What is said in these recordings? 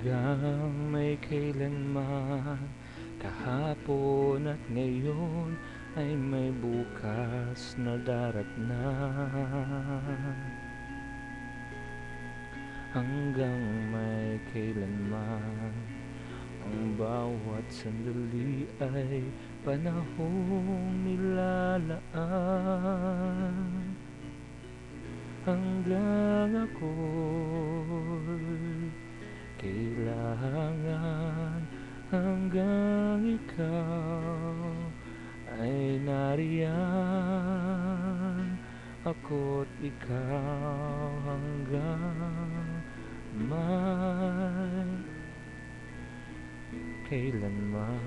Hanggang may kailanman, kahapon at ngayon ay may bukas na daratnan. Hanggang may kailanman, ang bawat sandali ay panahong nilalaan. Hanggang ako'y kailangan, hanggang ikaw ay nariyan, ako't ikaw hanggang may kailanman.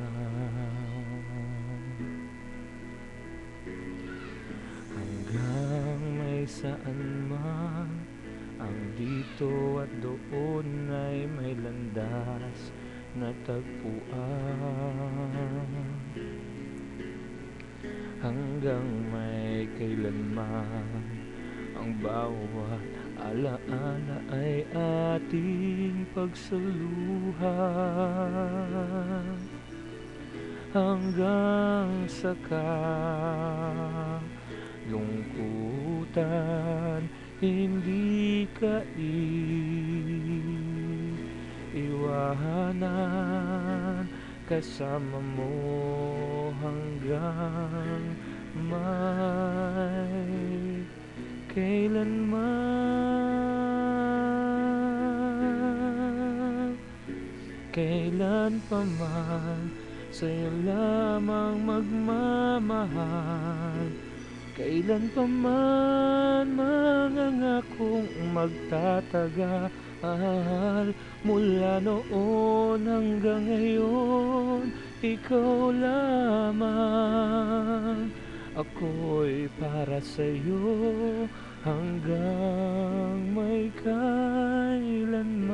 Hanggang may saan man, ang dito at doon ay may landas na tagpuan. Hanggang may kailanman, ang bawat alaala ay ating pagsaluhan. Hanggang sa kalungkutan, hindi ka iwanan, kasama mo hanggang may kailanman. Kailan pa man, sa'yo lamang magmamahal. Kailan pa man, mangangakong magtatagal. Mula noon hanggang ngayon, ikaw lamang. Ako'y para sa'yo hanggang may kailanman.